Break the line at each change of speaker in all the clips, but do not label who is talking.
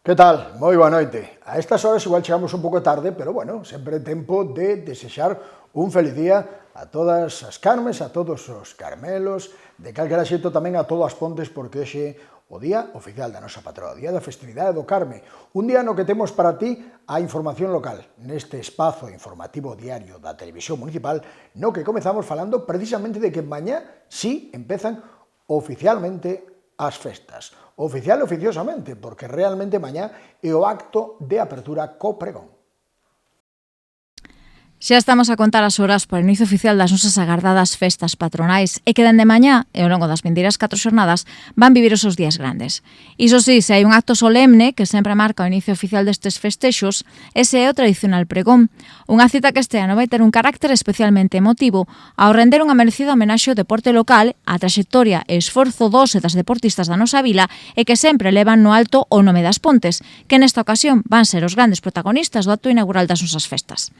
Que tal? Moi boa noite. A estas horas igual chegamos un pouco tarde, pero bueno, sempre é tempo de desexar un feliz día a todas as Carmes, a todos os Carmelos, de calquera xeito tamén a todas as Pontes, porque hoxe o día oficial da nosa patroa, o día da festividade do Carme, un día no que temos para ti a información local, neste espazo informativo diario da Televisión Municipal, no que comezamos falando precisamente de que mañá sí empezan oficialmente as festas. Oficiosamente, porque realmente mañá é o acto de apertura co pregón.
Xa estamos a contar as horas para o inicio oficial das nosas agardadas festas patronais e que dende mañá e ao longo das vindeiras 4 xornadas van vivir os seus días grandes. Iso sí, se hai un acto solemne que sempre marca o inicio oficial destes festexos, ese é o tradicional pregón, unha cita que este ano vai ter un carácter especialmente emotivo ao render unha merecida homenaxe ao deporte local, a traxectoria e esforzo dos e das deportistas da nosa vila e que sempre levan no alto o nome das Pontes, que nesta ocasión van ser os grandes protagonistas do acto inaugural das nosas festas.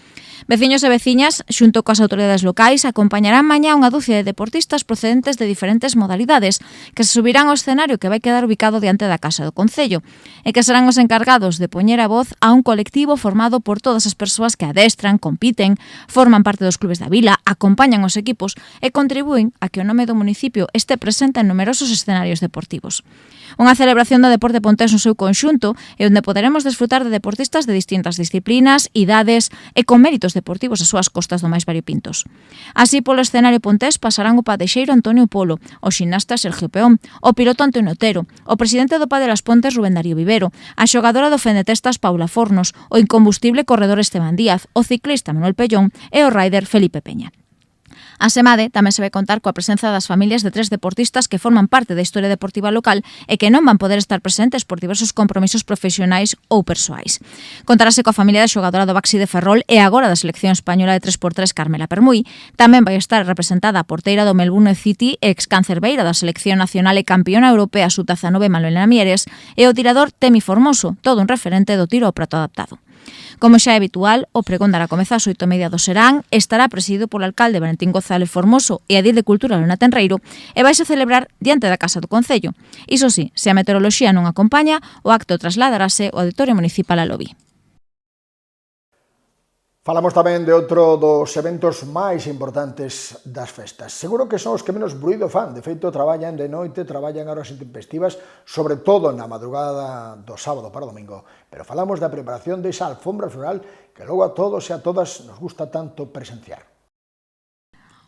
Veciños e veciñas, xunto coas autoridades locais, acompañarán mañá unha dúcia de deportistas procedentes de diferentes modalidades que se subirán ao escenario que vai quedar ubicado diante da Casa do Concello e que serán os encargados de poñer a voz a un colectivo formado por todas as persoas que adestran, compiten, forman parte dos clubes da vila, acompañan os equipos e contribúen a que o nome do municipio este presente en numerosos escenarios deportivos. Unha celebración do deporte pontés no seu conxunto e onde poderemos desfrutar de deportistas de distintas disciplinas, idades e con méritos deportivos as súas costas do máis variopintos. Así, polo escenario pontés pasarán o padexeiro Antonio Polo, o ximnasta Sergio Peón, o piloto Antonio Otero, o presidente do Padel Las Pontes Rubén Darío Vivero, a xogadora do Fendetestas Paula Fornos, o incombustible corredor Esteban Díaz, o ciclista Manuel Pellón e o rider Felipe Peña. A Semade tamén se vai contar coa presenza das familias de 3 deportistas que forman parte da historia deportiva local e que non van poder estar presentes por diversos compromisos profesionais ou persoais. Contarase coa familia da xogadora do Baxi de Ferrol e agora da selección española de 3x3 Carmela Permuy. Tamén vai estar representada a porteira do Melbourne City ex cancerbeira da selección nacional e campeona europea sub-19 Manuela Mieres e o tirador Temi Formoso, todo un referente do tiro ao prato adaptado. Como xa é habitual, o pregón dará comeza ás 8:30 do serán, estará presidido polo alcalde Valentín González Formoso e a Edil de Cultura Lona Tenreiro e vaise celebrar diante da Casa do Concello. Iso sí, se a meteoroloxía non acompaña, o acto trasladarase ao Auditorio Municipal Alobi.
Falamos tamén de outro dos eventos máis importantes das festas. Seguro que son os que menos bruído fan. De feito, traballan de noite, traballan horas intempestivas, sobre todo na madrugada do sábado para o domingo. Pero falamos da preparación desa alfombra floral que logo a todos e a todas nos gusta tanto presenciar.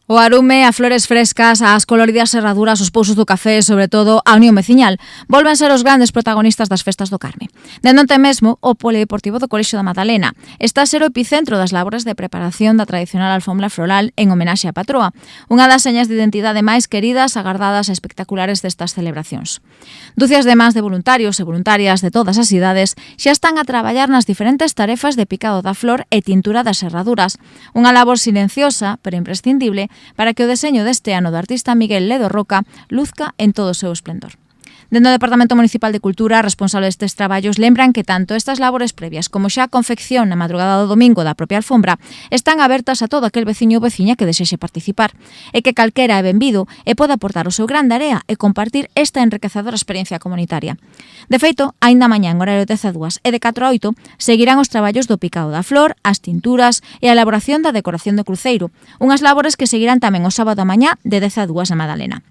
O arume, a flores frescas, as coloridas serraduras, os pousos do café e, sobre todo, a unión veciñal volven ser os grandes protagonistas das festas do Carme. Dende onte mesmo, o Polideportivo do Colexio da Madalena está a ser o epicentro das labores de preparación da tradicional alfombra floral en homenaxe á patroa, unha das señas de identidade máis queridas, agardadas e espectaculares destas celebracións. Dúcias de mans de voluntarios e voluntarias de todas as idades xa están a traballar nas diferentes tarefas de picado da flor e tintura das serraduras, unha labor silenciosa, pero imprescindible, para que o deseño deste ano do artista Miguel Ledo Roca luzca en todo o seu esplendor. Dentro do Departamento Municipal de Cultura, responsable destes traballos, lembran que tanto estas labores previas como xa a confección na madrugada do domingo da propia alfombra están abertas a todo aquel veciño ou veciña que desexe participar e que calquera é benvido e pode aportar o seu gran de area e compartir esta enriquecedora experiencia comunitaria. De feito, aínda mañá en horario de 10 a 2 e de 4 a 8 seguirán os traballos do picado da flor, as tinturas e a elaboración da decoración do cruceiro, unhas labores que seguirán tamén o sábado a mañá de 10 a 2 na Madalena.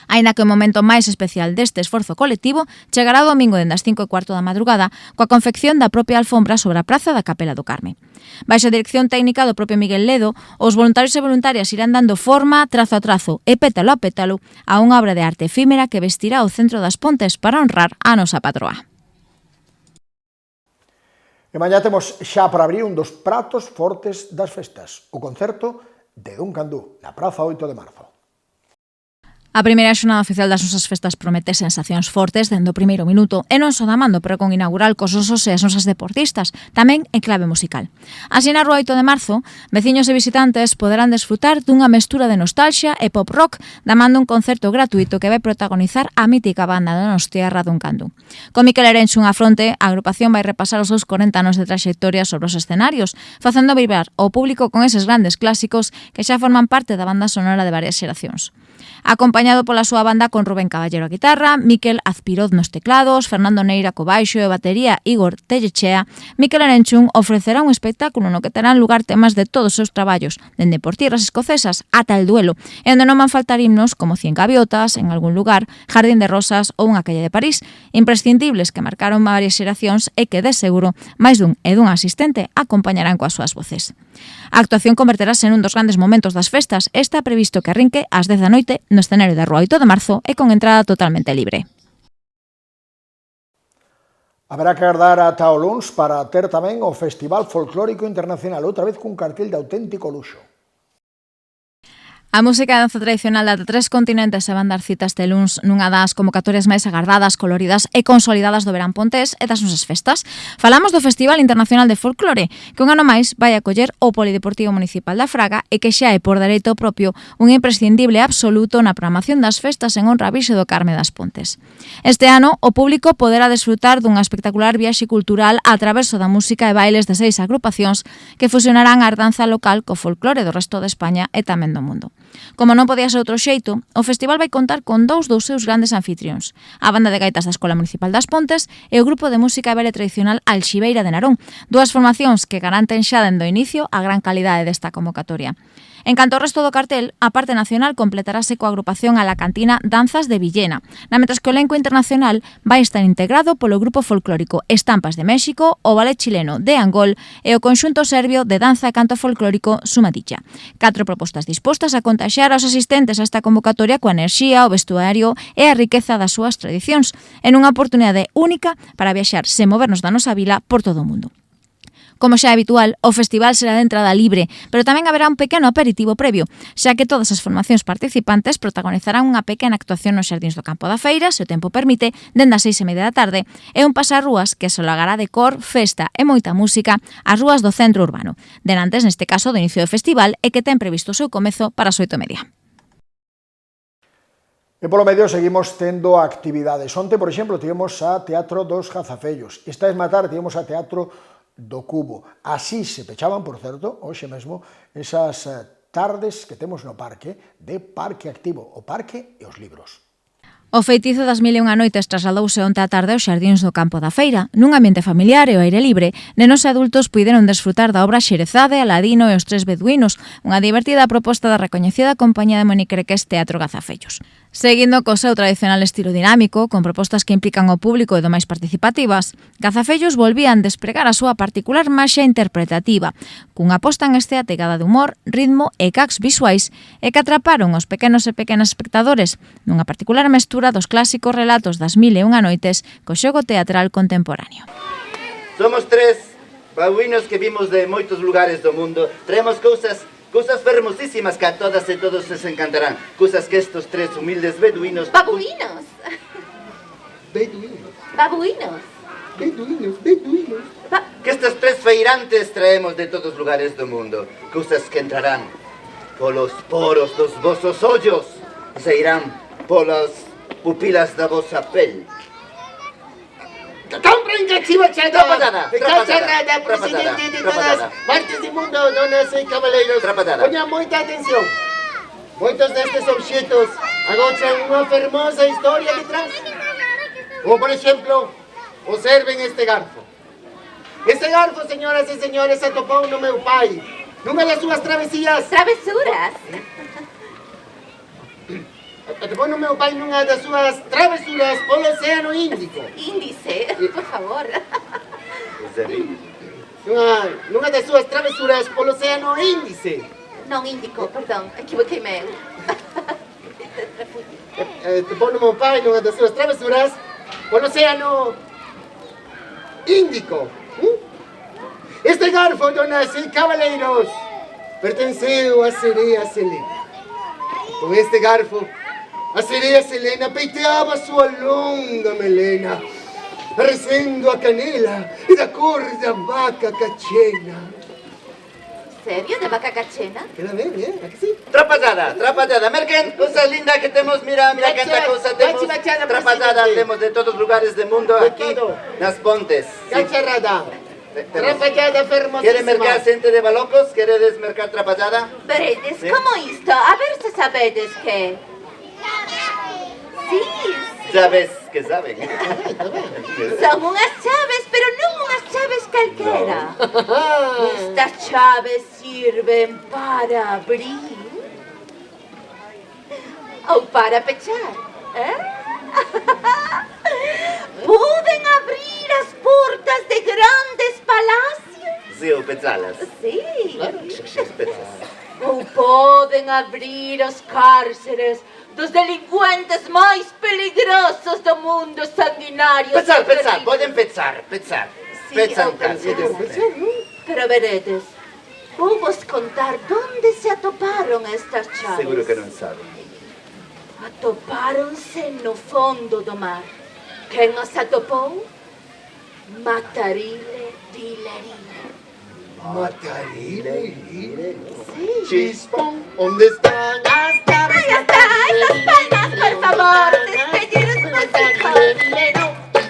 Aínda que o momento máis especial deste esforzo colectivo chegará o domingo dende as 5:15 da madrugada coa confección da propia alfombra sobre a praza da Capela do Carme. Baixo a dirección técnica do propio Miguel Ledo, os voluntarios e voluntarias irán dando forma, trazo a trazo e pétalo a pétalo a unha obra de arte efímera que vestirá o centro das Pontes para honrar a nosa patroa.
E mañá temos xa para abrir un dos pratos fortes das festas, o concerto de Duncan Du, na Praza 8 de Marzo.
A primeira xornada oficial das nosas festas promete sensacións fortes dende o primeiro minuto e non só da mando, pero con inaugural cos osos e as nosas deportistas, tamén en clave musical. Así na Rúa 8 de Marzo, veciños e visitantes poderán desfrutar dunha mestura de nostalgia e pop rock da mando un concerto gratuito que vai protagonizar a mítica banda donostiarra Duncan Du. Con Miquel Erenxo unha fronte, a agrupación vai repasar os seus 40 anos de traxectoria sobre os escenarios, facendo vibrar ao público con eses grandes clásicos que xa forman parte da banda sonora de varias xeracións. Acompañado acompañado pola súa banda con Rubén Caballero a guitarra, Miquel Azpiroz nos teclados, Fernando Neira co baixo e batería, Igor Tellechea. Miquel Arenchun ofrecerá un espectáculo no que terán lugar temas de todos os seus traballos, dende por tierras escocesas ata el duelo, e onde non van faltar himnos como Cien gaviotas, En algún lugar, Jardín de rosas ou Unha calle de París, imprescindibles que marcaron varias xeracións e que, de seguro, máis dun e dunha asistente acompañarán coas súas voces. A actuación converterase nun dos grandes momentos das festas e está previsto que arrinque ás 10 da noite no escenario da Rúa 8 de marzo e con entrada totalmente libre.
Haberá que agardar ata o luns para ter tamén o Festival Folclórico Internacional, outra vez cun cartel de auténtico luxo.
A música e danza tradicional de tres continentes se van dar cita este luns nunha das convocatorias máis agardadas, coloridas e consolidadas do verán pontés e das nosas festas. Falamos do Festival Internacional de Folclore, que un ano máis vai acoller o Polideportivo Municipal da Fraga e que xa é por dereito propio un imprescindible absoluto na programación das festas en honra a Virxe do Carme das Pontes. Este ano, o público poderá desfrutar dunha espectacular viaxe cultural a traveso da música e bailes de 6 agrupacións que fusionarán a danza local co folclore do resto de España e tamén do mundo. Como non podía ser outro xeito, o festival vai contar con dous dos seus grandes anfitrións, a Banda de Gaitas da Escola Municipal das Pontes e o Grupo de Música e Baile Tradicional Alxibeira de Narón, dúas formacións que garanten xa dende o inicio a gran calidade desta convocatoria. En canto ao resto do cartel, a parte nacional completarase coa agrupación a la cantina Danzas de Villena, na mentres que o elenco internacional vai estar integrado polo grupo folclórico Estampas de México, o ballet chileno de Angol e o conxunto serbio de danza e canto folclórico Sumaticha. 4 propostas dispostas a contaxiar aos asistentes a esta convocatoria coa enerxía, o vestuario e a riqueza das súas tradicións, en unha oportunidade única para viaxar sen movernos da nosa vila por todo o mundo. Como xa é habitual, o festival será de entrada libre, pero tamén haberá un pequeno aperitivo previo, xa que todas as formacións participantes protagonizarán unha pequena actuación nos xardíns do Campo da Feira, se o tempo permite, dende as 6:30 da tarde, e un pasarrúas que se lagará de cor, festa e moita música ás rúas do centro urbano, denantes neste caso do inicio do festival e que ten previsto o seu comezo para as 8:30.
E polo medio seguimos tendo actividades. Onte, por exemplo, tivemos a Teatro dos Gazafellos. Esta mesma tarde tivemos a Teatro do Cubo. Así se pechaban, por certo, hoxe mesmo, esas tardes que temos no parque, de Parque Activo, o parque e os libros.
O feitizo das 1001 noites trasladouse onte á tarde aos xardíns do Campo da Feira. Nun ambiente familiar e ao aire libre, nenos e adultos puideron desfrutar da obra Xerezade, Aladino e os tres beduínos, unha divertida proposta da recoñecida compañía de Monicreques Teatro Gazafellos. Seguindo co seu tradicional estilo dinámico, con propostas que implican ao público e do máis participativas, Gazafellos volvían despregar a súa particular maxia interpretativa, cunha posta en escena ategada de humor, ritmo e gags visuais e que atraparon os pequenos e pequenas espectadores nunha particular mestura dos clásicos relatos das 1001 noites co xogo teatral contemporáneo.
Somos tres babuinos que vimos de moitos lugares do mundo. Traemos cousas fermosísimas que a todas e todos les encantarán. Cousas que estos tres humildes beduinos...
Babuinos.
Beduinos.
Babuinos.
Beduinos. Que estos tres feirantes traemos de todos lugares do mundo. Cousas que entrarán polos poros dos vosos ollos e se irán polas pupilas da vosa pel.
¡Compren que chivachada!
Trapatada,
Cacharrada,
trapatada,
presidente de
trapatada.
todas partes do mundo, donas e cabaleiros.
Trapatada.
Poñan moita atención. Moitos destes obxetos agochan unha fermosa historia detrás. Como por exemplo, observen este garfo. Este garfo, señoras e señores, atopou no meu pai nunha das súas travesías.
Travesuras.
Atopou no meu pai nunha das súas travesuras polo Océano Índico.
Índice, por favor.
Nunha das súas travesuras polo Océano Índice.
Non índico, perdón, equivoqueime eu.
Atopou no meu pai nunha das súas travesuras polo Océano Índico. Este garfo, donas e cabaleiros, pertenceu a Sereia Selena. Con este garfo, a Sereia Selena peiteaba a súa longa melena, recendo a canela e da cor da vaca cachena.
Serio, de vaca cachena?
Queda ben, a que sí?
Trapallada. Merquen, cosa linda que temos, mira canta cosa temos. Trapallada temos de todos os lugares do mundo aquí nas Pontes.
Cacharrada. Trapallada fermosísima.
Quere mercar xente de Balocos? Queredes mercar trapallada?
Veredes,
Sí.
como isto? A ver se sabedes que... Sí,
Sabes que saben.
son unhas chaves, pero non unhas chaves calquera. Estas chaves sirven para abrir ou para pechar, Poden abrir as portas de grandes palacios.
Sí, ou pechalas.
Sí.
As pechas.
Ou poden abrir os cárceres dos delincuentes máis peligrosos do mundo sanguinario.
Pechar, poden pechar.
Sí,
Pechan
ou
cárceres.
pechar. Pero veredes, vou vos contar donde se atoparon estas chaves.
Seguro que non saben.
Atopáronse no fondo do mar. Quen os atopou? Matarile Dilerine.
Matarile.
Sí.
Chispón, ¿dónde están las llaves?
Ahí está, esas palmas, por favor, despediros músicos.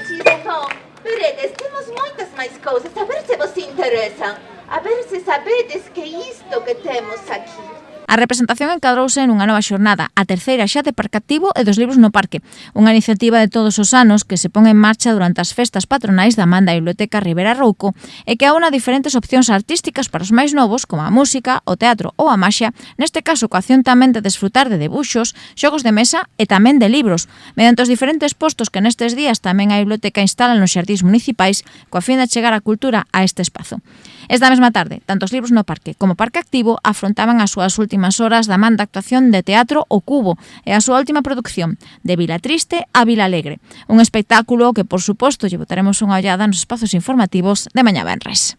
Chispón, veredes, temos moitas máis cousas, a ver se vos interesan. A ver se sabedes que isto que temos aquí.
A representación encadrouse nunha nova xornada, a terceira xa de Parque Activo e dos Libros no Parque, unha iniciativa de todos os anos que se pon en marcha durante as festas patronais da Man da Biblioteca Ribera Rouco e que aúna diferentes opcións artísticas para os máis novos, como a música, o teatro ou a maxia, neste caso coa opción tamén de desfrutar de debuxos, xogos de mesa e tamén de libros, mediante os diferentes postos que nestes días tamén a biblioteca instala nos xardíns municipais coa fin de chegar a cultura a este espazo. Esta mesma tarde, tanto os Libros no Parque como Parque Activo afrontaban as súas últimas horas da man da actuación de teatro O Cubo e a súa última produción, de Vila Triste a Vila Alegre, un espectáculo que, por suposto, lle botaremos unha ollada nos espazos informativos de mañá venres.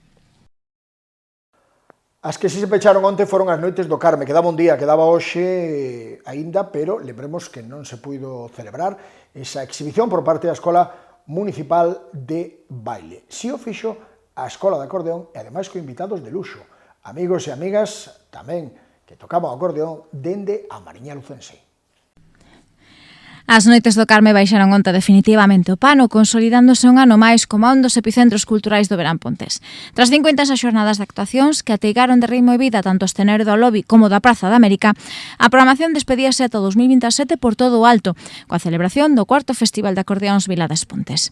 As que si se pecharon onte foron as noites do Carme, quedaba un día, quedaba hoxe aínda, pero lembremos que non se puido celebrar esa exhibición por parte da Escola Municipal de Baile. Si o fixo a Escola de Acordeón e ademais co invitados de luxo, amigos e amigas tamén que tocaban o acordeón dende a Mariña Lucense.
As noites do Carme baixaron onte definitivamente o pano, consolidándose un ano máis como un dos epicentros culturais do verán pontés. Tras 5 intensas xornadas de actuacións que ateigaron de ritmo e vida tanto o escenario do Lobby como da Praza da América, a programación despedíase ata 2027 por todo o alto, coa celebración do 4º Festival de Acordeóns Vila das Pontes.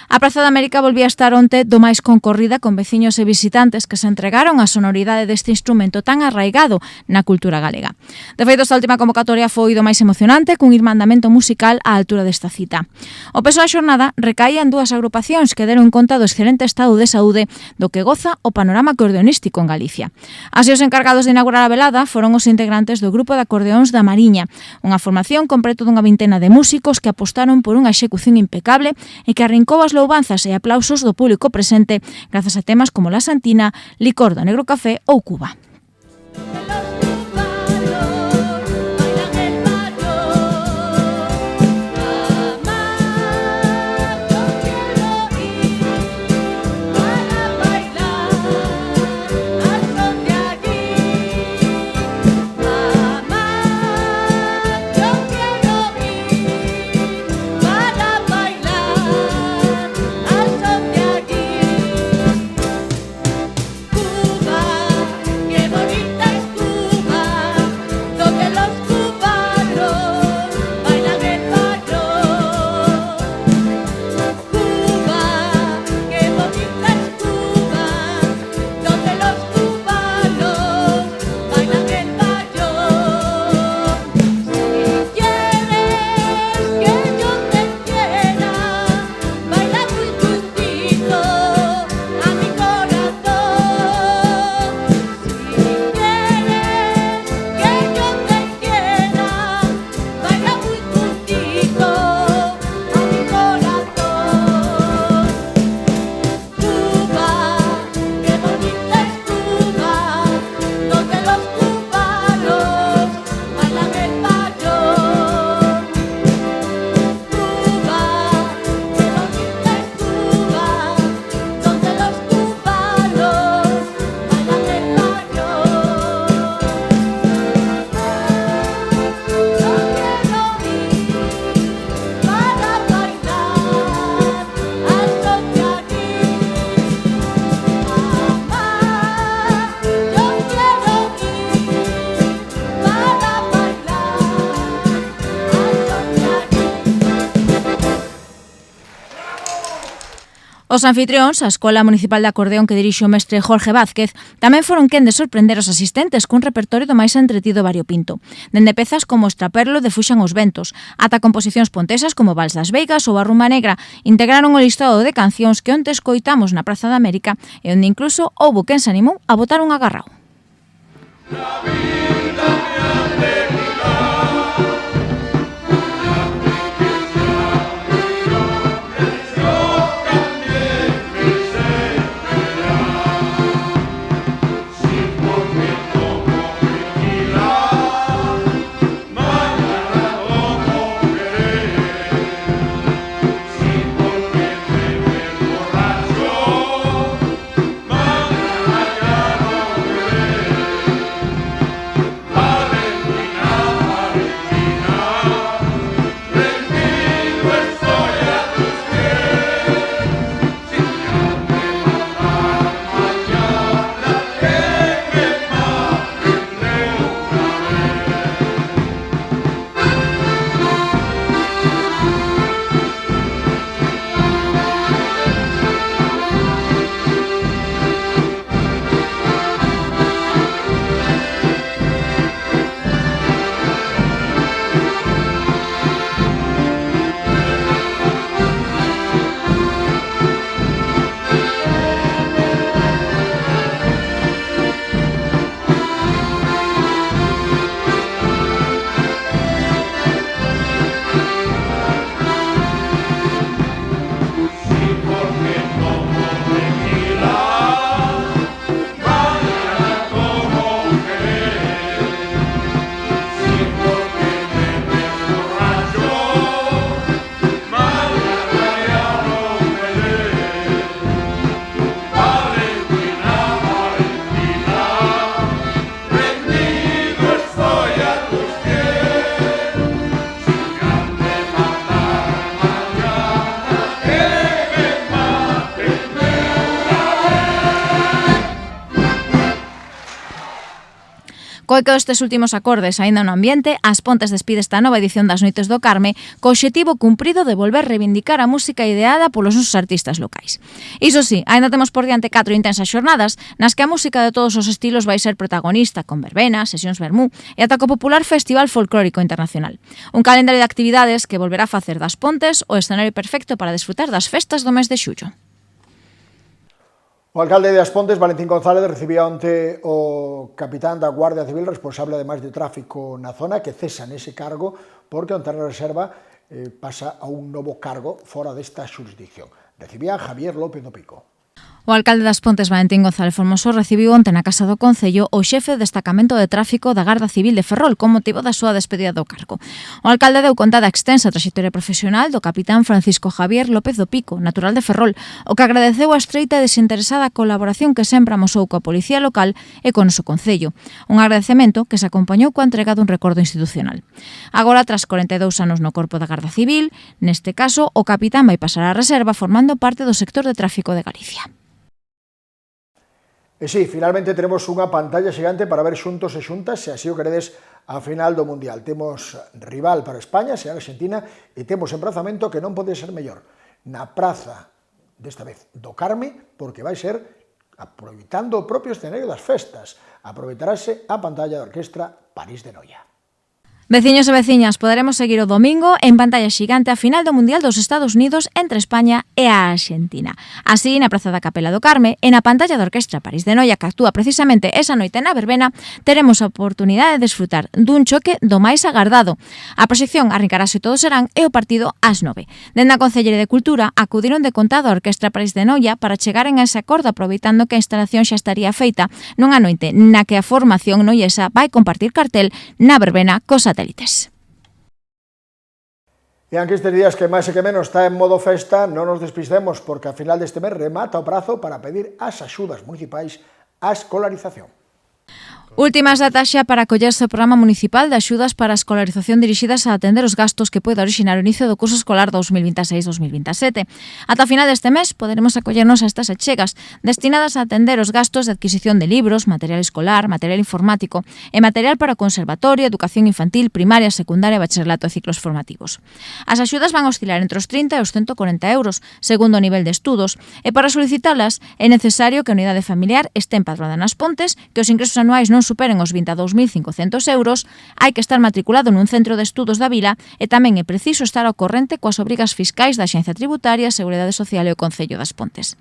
A Praza da América volvía a estar onte do máis concorrida con veciños e visitantes que se entregaron á sonoridade deste instrumento tan arraigado na cultura galega. De feito, esta última convocatoria foi do máis emocionante, cun irmandamento musical á altura desta cita. O peso da xornada recaía en dúas agrupacións que deron conta do excelente estado de saúde do que goza o panorama acordeonístico en Galicia. Así, os encargados de inaugurar a velada foron os integrantes do grupo de acordeóns da Mariña, unha formación con preto dunha vintena de músicos que apostaron por unha execución impecable e que arrincou as loubanzas e aplausos do público presente grazas a temas como La Santina, Licor do Negro Café ou Cuba.
Qué bonita es Cuba.
Os anfitrións, a Escola Municipal de Acordeón que dirixe o mestre Jorge Vázquez, tamén foron quen de sorprender os asistentes cun repertorio do máis entretido variopinto. Dende pezas como Estraperlo de Fuxan os ventos, ata composicións pontesas como Vals das Veigas ou A Rumba Negra, integraron o listado de cancións que onte escoitamos na Praza da América e onde incluso houbo quen se animou a botar un agarrao. Coico estes últimos acordes aínda no ambiente, As Pontes despide esta nova edición das Noites do Carme co obxectivo cumprido de volver reivindicar a música ideada polos nosos artistas locais. Iso sí, aínda temos por diante 4 intensas xornadas nas que a música de todos os estilos vai ser protagonista, con verbenas, sesións vermú e ata co popular Festival Folclórico Internacional. Un calendario de actividades que volverá a facer das Pontes o escenario perfecto para desfrutar das festas do mes de xullo.
O alcalde de As Pontes, Valentín González, recibía onte o capitán da Guardia Civil, responsable ademais de tráfico na zona, que cesa nese cargo porque onte na reserva pasa a un novo cargo fora desta xurisdicción. Recibía Javier López do Pico.
O alcalde das Pontes, Valentín González Formoso, recibiu onte na Casa do Concello o xefe do destacamento de tráfico da Garda Civil de Ferrol con motivo da súa despedida do cargo. O alcalde deu conta da extensa traxectoria profesional do capitán Francisco Javier López do Pico, natural de Ferrol, o que agradeceu a estreita e desinteresada colaboración que sempre amosou coa Policía Local e con noso Concello. Un agradecemento que se acompañou coa entrega dun recordo institucional. Agora, tras 42 anos no Corpo da Garda Civil, neste caso, o capitán vai pasar á reserva formando parte do sector de tráfico de Galicia.
E sí, finalmente teremos unha pantalla xigante para ver xuntos e xuntas, se así o queredes, a final do Mundial. Temos rival para España, será Argentina, e temos emprazamento que non pode ser mellor. Na praza, desta vez, do Carme, porque vai ser aproveitando o propio escenario das festas. Aproveitarase a pantalla da orquestra París de Noia.
Veciños e veciñas, poderemos seguir o domingo en pantalla xigante a final do Mundial dos Estados Unidos entre España e a Argentina. Así, na Praza da Capela do Carme e na pantalla da Orquestra París de Noia, que actúa precisamente esa noite na verbena, teremos a oportunidade de desfrutar dun choque do máis agardado. A proxección arrincarase todo serán e o partido ás 9. Dende a Concellería de Cultura acudiron de contado a Orquestra París de Noia para chegaren a ese acordo aproveitando que a instalación xa estaría feita nunha noite na que a formación noiesa vai compartir cartel na verbena cos satélites.
E aunque estes días que máis e que menos está en modo festa, non nos despistemos porque a final deste mes remata o prazo para pedir as axudas municipais á escolarización.
Últimas datas xa para acollerse ao programa municipal de axudas para a escolarización dirixidas a atender os gastos que poida orixinar o inicio do curso escolar 2026-2027. Ata final deste mes poderemos acollernos a estas achegas destinadas a atender os gastos de adquisición de libros, material escolar, material informático e material para o conservatorio, educación infantil, primaria, secundaria, bacharelato e ciclos formativos. As axudas van a oscilar entre os 30 e os 140 euros, segundo o nivel de estudos, e para solicitalas é necesario que a unidade familiar este empadroada nas Pontes, que os ingresos anuais non superen os 22.500 euros, hai que estar matriculado nun centro de estudos da vila e tamén é preciso estar ao corrente coas obrigas fiscais da Axencia Tributaria, Seguridade Social e o Concello das Pontes.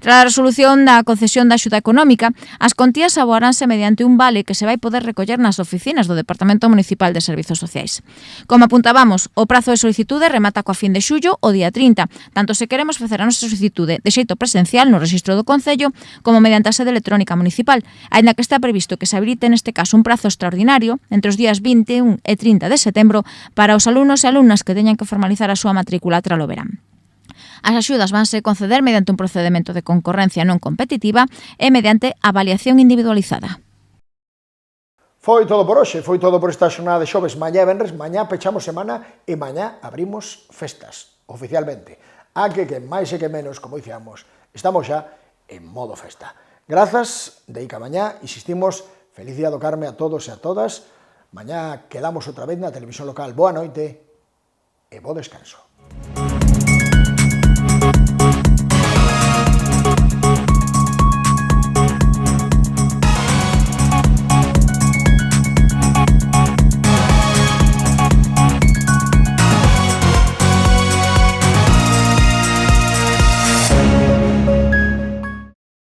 Tras a resolución da concesión da axuda económica, as contías aboaránse mediante un vale que se vai poder recoller nas oficinas do Departamento Municipal de Servizos Sociais. Como apuntábamos, o prazo de solicitude remata coa fin de xullo o día 30, tanto se queremos facer a nosa solicitude de xeito presencial no rexistro do Concello como mediante a sede electrónica municipal, aínda que está previsto que se habilite neste caso un prazo extraordinario entre os días 21 e 30 de setembro para os alumnos e alumnas que teñan que formalizar a súa matrícula tralo verán. As axudas vanse conceder mediante un procedemento de concorrencia non competitiva e mediante avaliación individualizada.
Foi todo por hoxe, foi todo por esta xornada de xoves, mañá e venres, mañá pechamos semana e mañá abrimos festas, oficialmente. A que máis e que menos, como dicíamos, estamos xa en modo festa. Grazas, de Ica mañá, insistimos, feliz día do Carme a todos e a todas. Mañá quedamos outra vez na televisión local. Boa noite e bo descanso.